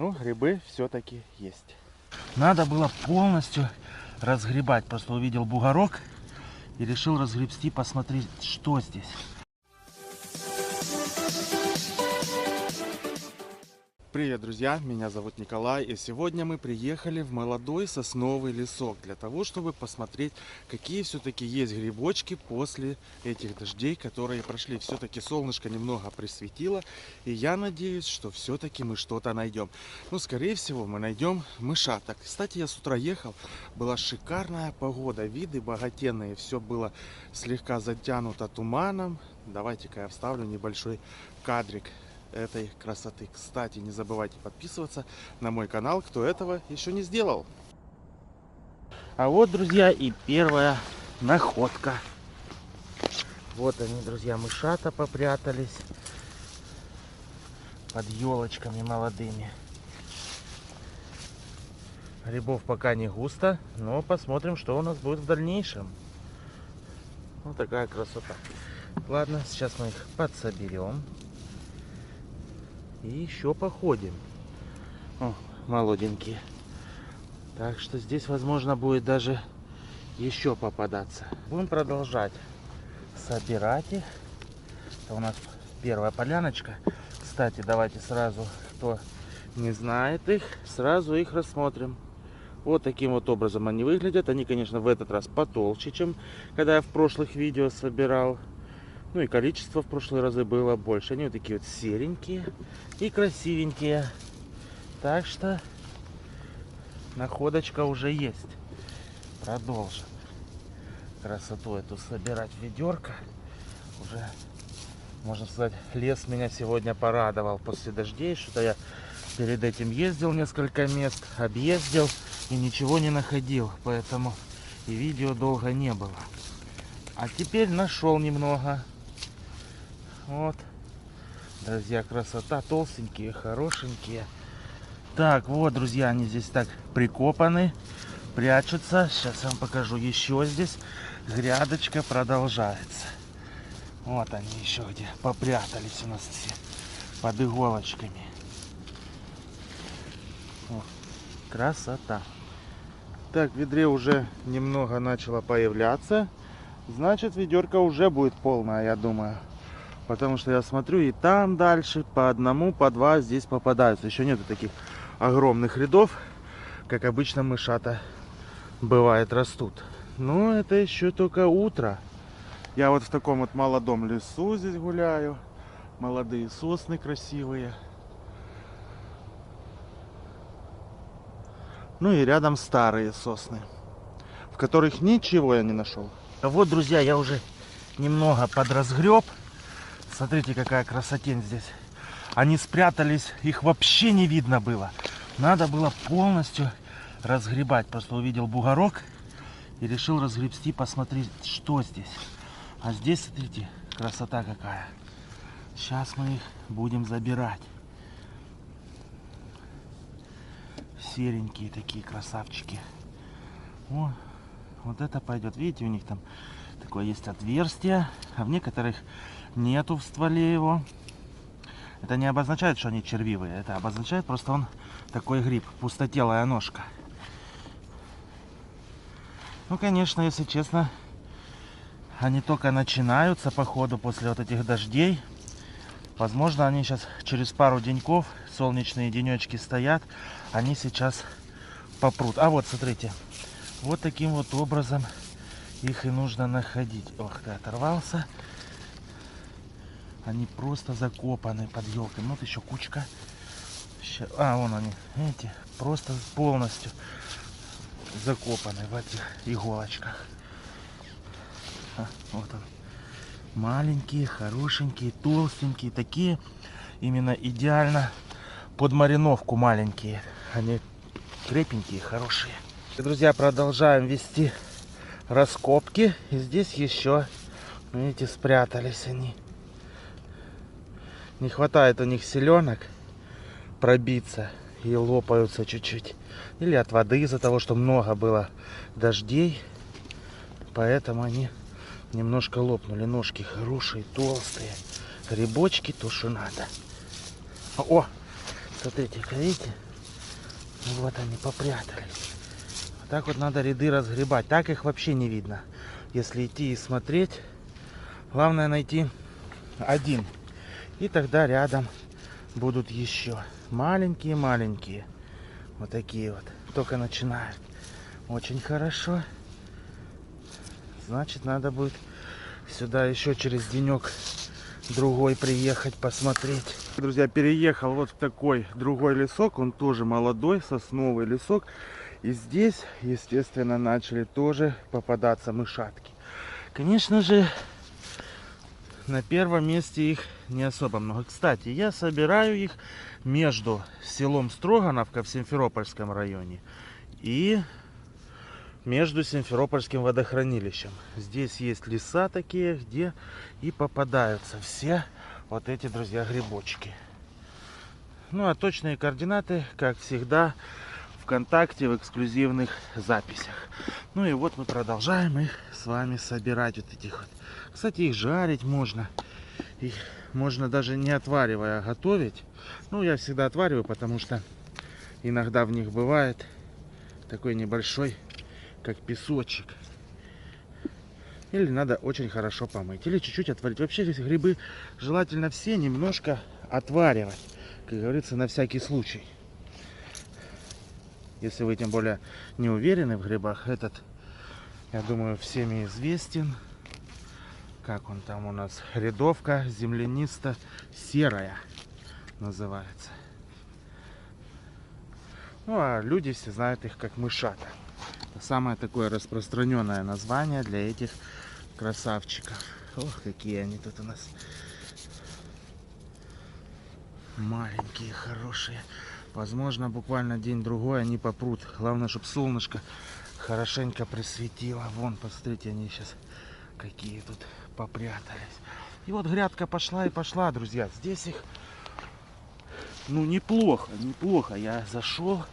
Ну, грибы все-таки есть. Надо было полностью разгребать. Просто увидел бугорок и решил разгребсти, посмотреть, что здесь. Привет, друзья! Меня зовут Николай, и сегодня мы приехали в молодой сосновый лесок для того, чтобы посмотреть, какие все-таки есть грибочки после этих дождей, которые прошли. Все-таки солнышко немного присветило, и я надеюсь, что все-таки мы что-то найдем. Ну, скорее всего, мы найдем мышаток. Кстати, я с утра ехал, была шикарная погода, виды богатенные, все было слегка затянуто туманом. Давайте-ка я вставлю небольшой кадрик этой красоты. Кстати, не забывайте подписываться на мой канал, кто этого еще не сделал. А вот, друзья, и первая находка. Вот они, друзья, мышата попрятались под елочками молодыми. Грибов пока не густо, но посмотрим, что у нас будет в дальнейшем. Вот такая красота. Ладно, сейчас мы их подсоберем. И еще походим. О, молоденькие. Так что здесь, возможно, будет даже еще попадаться. Будем продолжать собирать их. Это у нас первая поляночка. Кстати, давайте сразу, кто не знает их, сразу их рассмотрим. Вот таким вот образом они выглядят. Они, конечно, в этот раз потолще, чем когда я в прошлых видео собирал. Ну и количество в прошлые разы было больше. Они вот такие вот серенькие и красивенькие. Так что находочка уже есть. Продолжим красоту эту собирать ведерко. Уже, можно сказать, лес меня сегодня порадовал после дождей. Что-то я перед этим ездил несколько мест, объездил и ничего не находил. Поэтому и видео долго не было. А теперь нашел немного. Вот, друзья, красота, толстенькие, хорошенькие. Так, вот, друзья, они здесь так прикопаны, прячутся. Сейчас я вам покажу. Еще здесь грядочка продолжается. Вот они еще где попрятались у нас все под иголочками. О, красота. Так, в ведре уже немного начало появляться. Значит, ведерко уже будет полное, я думаю. Потому что я смотрю, и там дальше по одному, по два здесь попадаются. Еще нету таких огромных рядов, как обычно мышата бывает растут. Но это еще только утро. Я вот в таком вот молодом лесу здесь гуляю. Молодые сосны красивые. Ну и рядом старые сосны, в которых ничего я не нашел. А вот, друзья, я уже немного подразгреб. Смотрите, какая красотень здесь. Они спрятались, их вообще не видно было. Надо было полностью разгребать. Просто увидел бугорок и решил разгребсти, посмотреть, что здесь. А здесь, смотрите, красота какая. Сейчас мы их будем забирать. Серенькие такие красавчики. О, вот это пойдет. Видите, у них там такое есть отверстие, а в некоторых нету в стволе его. Это не обозначает, что они червивые. Это обозначает просто он такой гриб. Пустотелая ножка. Ну, конечно, если честно, они только начинаются по ходу после вот этих дождей. Возможно, они сейчас через пару деньков, солнечные денечки стоят, они сейчас попрут. А вот, смотрите, вот таким вот образом их и нужно находить. Ох, ты оторвался. Они просто закопаны под елкой. Вот еще кучка. А, вон они, видите, просто полностью закопаны в этих иголочках. Вот он. Маленькие, хорошенькие, толстенькие. Такие именно идеально под мариновку маленькие. Они крепенькие, хорошие. Друзья, продолжаем вести раскопки. И здесь еще, видите, спрятались они. Не хватает у них селенок пробиться и лопаются чуть-чуть. Или от воды из-за того, что много было дождей. Поэтому они немножко лопнули. Ножки хорошие, толстые. Грибочки то, что надо. О, смотрите-ка, видите? Вот они попрятались. Вот так вот надо ряды разгребать. Так их вообще не видно. Если идти и смотреть, главное найти один. И тогда рядом будут еще маленькие-маленькие. Вот такие вот. Только начинают. Очень хорошо. Значит, надо будет сюда еще через денек другой приехать посмотреть. Друзья, переехал вот в такой другой лесок. Он тоже молодой, сосновый лесок. И здесь, естественно, начали тоже попадаться мышатки. Конечно же, на первом месте их не особо много. Кстати, я собираю их между селом Строгановка в Симферопольском районе и между Симферопольским водохранилищем. Здесь есть леса такие, где и попадаются все вот эти, друзья, грибочки. Ну а точные координаты, как всегда, ВКонтакте в эксклюзивных записях. Ну и вот мы продолжаем их с вами собирать, вот этих вот. Кстати, их жарить можно. Их можно даже не отваривая, а готовить. Ну, я всегда отвариваю, потому что иногда в них бывает такой небольшой, как песочек. Или надо очень хорошо помыть, или чуть-чуть отварить. Вообще эти грибы желательно все немножко отваривать, как говорится, на всякий случай. Если вы тем более не уверены в грибах, этот, я думаю, всеми известен. Как он там у нас? Рядовка землянисто-серая называется. Ну а люди все знают их как мышата. Самое такое распространенное название для этих красавчиков. Ох, какие они тут у нас маленькие, хорошие. Возможно, буквально день-другой они попрут. Главное, чтобы солнышко хорошенько присветило. Вон, посмотрите, они сейчас какие тут попрятались. И вот грядка пошла и пошла, друзья. Здесь их, ну, неплохо, неплохо. Я зашел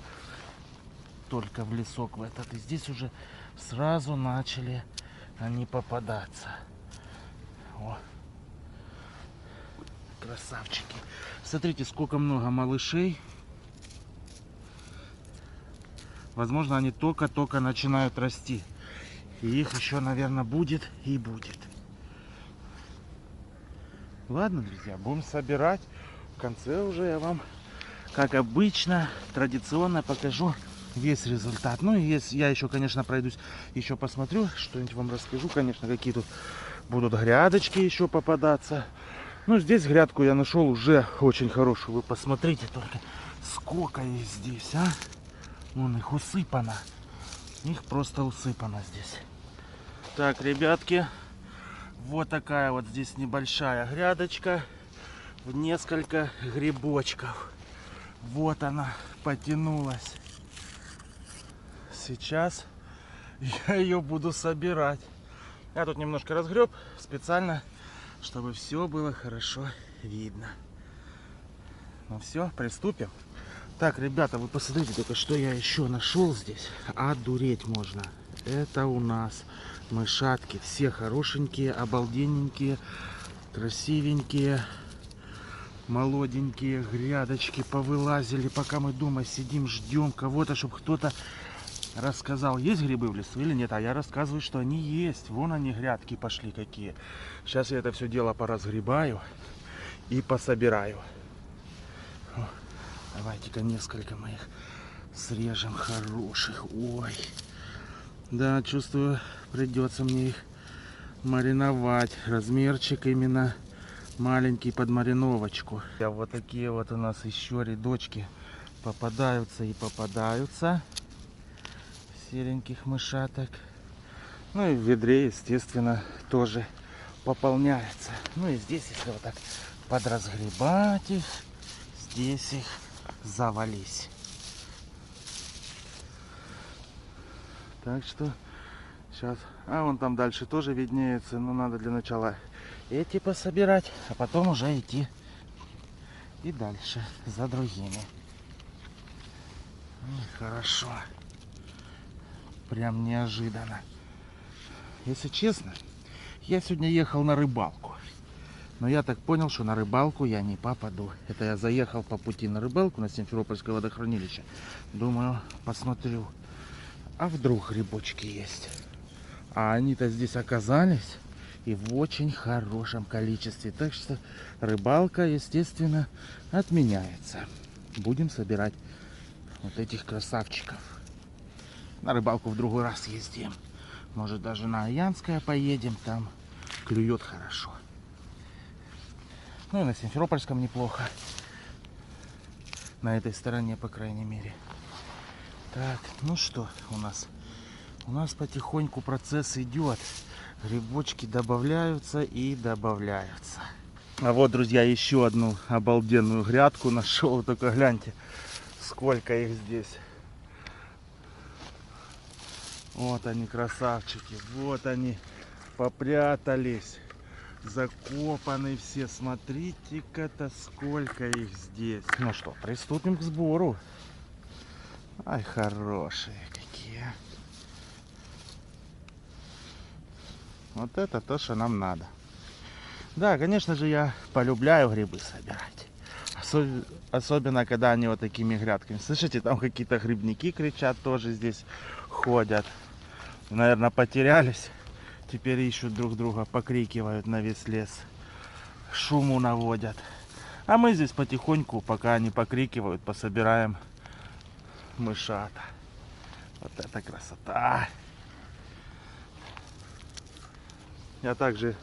только в лесок в этот, и здесь уже сразу начали они попадаться. О, красавчики. Смотрите, сколько много малышей. Возможно, они только-только начинают расти. И их еще, наверное, будет и будет. Ладно, друзья, будем собирать. В конце уже я вам, как обычно, традиционно покажу весь результат. Ну и если я еще, конечно, пройдусь, еще посмотрю, что-нибудь вам расскажу. Конечно, какие тут будут грядочки еще попадаться. Ну, здесь грядку я нашел уже очень хорошую. Вы посмотрите только, сколько их здесь, а. Вон их усыпано. Их просто усыпано здесь. Так, ребятки, вот такая вот здесь небольшая грядочка в несколько грибочков. Вот она потянулась. Сейчас я ее буду собирать. Я тут немножко разгреб специально, чтобы все было хорошо видно. Ну все, приступим. Так, ребята, вы посмотрите только, что я еще нашел здесь. Одуреть можно. Это у нас мышатки. Все хорошенькие, обалденненькие, красивенькие, молоденькие. Грядочки повылазили, пока мы дома сидим, ждем кого-то, чтобы кто-то рассказал, есть грибы в лесу или нет. А я рассказываю, что они есть. Вон они, грядки пошли какие. Сейчас я это все дело поразгребаю и пособираю. Давайте-ка несколько моих срежем хороших. Ой. Да, чувствую, придется мне их мариновать. Размерчик именно маленький под мариновочку. Вот такие вот у нас еще рядочки попадаются и попадаются. Сереньких мышаток. Ну и в ведре, естественно, тоже пополняется. Ну и здесь, если вот так подразгребать их, здесь их завались. Так что сейчас, а вон там дальше тоже виднеется, но надо для начала эти пособирать, а потом уже идти и дальше за другими. Хорошо, прям неожиданно. Если честно, я сегодня ехал на рыбалку. Но я так понял, что на рыбалку я не попаду. Это я заехал по пути на рыбалку на Симферопольское водохранилище. Думаю, посмотрю, а вдруг грибочки есть. А они-то здесь оказались и в очень хорошем количестве. Так что рыбалка, естественно, отменяется. Будем собирать вот этих красавчиков. На рыбалку в другой раз ездим. Может, даже на Аянское поедем, там клюет хорошо. Ну и на Симферопольском неплохо. На этой стороне, по крайней мере. Так, ну что у нас? У нас потихоньку процесс идет. Грибочки добавляются и добавляются. А вот, друзья, еще одну обалденную грядку нашел. Только гляньте, сколько их здесь. Вот они, красавчики. Вот они попрятались. Закопаны все. Смотрите-ка-то, сколько их здесь. Ну что, приступим к сбору. Ай, хорошие какие. Вот это то, что нам надо. Да, конечно же, я полюбляю грибы собирать. Особенно, когда они вот такими грядками. Слышите, там какие-то грибники кричат, тоже здесь ходят. Наверное, потерялись. Теперь ищут друг друга, покрикивают на весь лес. Шуму наводят. А мы здесь потихоньку, пока они покрикивают, пособираем мышата. Вот это красота. Я также,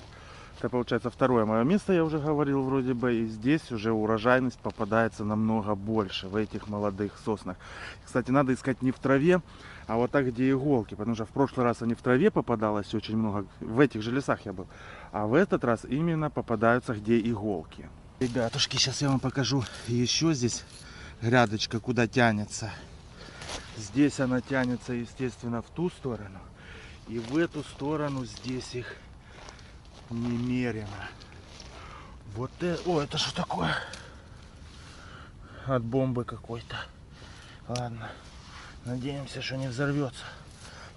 это получается второе мое место, я уже говорил вроде бы. И здесь уже урожайность попадается намного больше в этих молодых соснах. Кстати, надо искать не в траве, а вот так, где иголки. Потому что в прошлый раз они в траве попадалось очень много. В этих же лесах я был. А в этот раз именно попадаются, где иголки. Ребятушки, сейчас я вам покажу еще здесь грядочка, куда тянется. Здесь она тянется, естественно, в ту сторону. И в эту сторону здесь их немерено. Вот это... О, это что такое? От бомбы какой-то. Ладно. Надеемся, что не взорвется.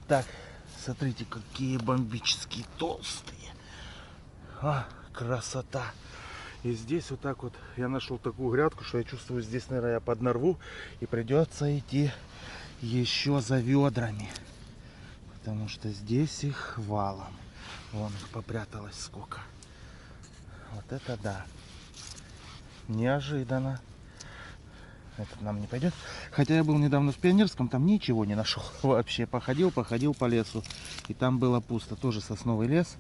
Так, смотрите, какие бомбические толстые. А, красота. И здесь вот так вот я нашел такую грядку, что я чувствую, здесь, наверное, я поднарву. И придется идти еще за ведрами. Потому что здесь их валом. Вон их попряталось сколько. Вот это да. Неожиданно. Этот нам не пойдет. Хотя я был недавно в Пионерском, там ничего не нашел. Вообще походил по лесу. И там было пусто. Тоже сосновый лес.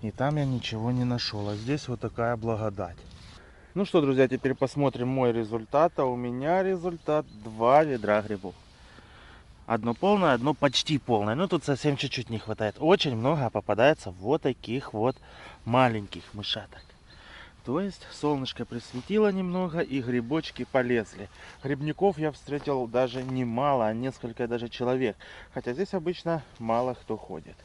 И там я ничего не нашел. А здесь вот такая благодать. Ну что, друзья, теперь посмотрим мой результат. А у меня результат 2 ведра грибов. Одно полное, одно почти полное. Но тут совсем чуть-чуть не хватает. Очень много попадается вот таких вот маленьких мышаток. То есть солнышко присветило немного и грибочки полезли. Грибников я встретил даже немало, а несколько даже человек. Хотя здесь обычно мало кто ходит.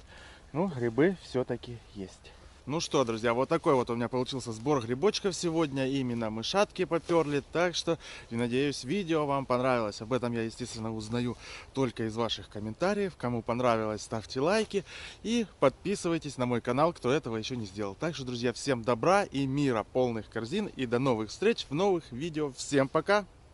Ну, грибы все-таки есть. Ну что, друзья, вот такой вот у меня получился сбор грибочков сегодня. Именно мышатки поперли. Так что, надеюсь, видео вам понравилось. Об этом я, естественно, узнаю только из ваших комментариев. Кому понравилось, ставьте лайки. И подписывайтесь на мой канал, кто этого еще не сделал. Так что, друзья, всем добра и мира, полных корзин. И до новых встреч в новых видео. Всем пока!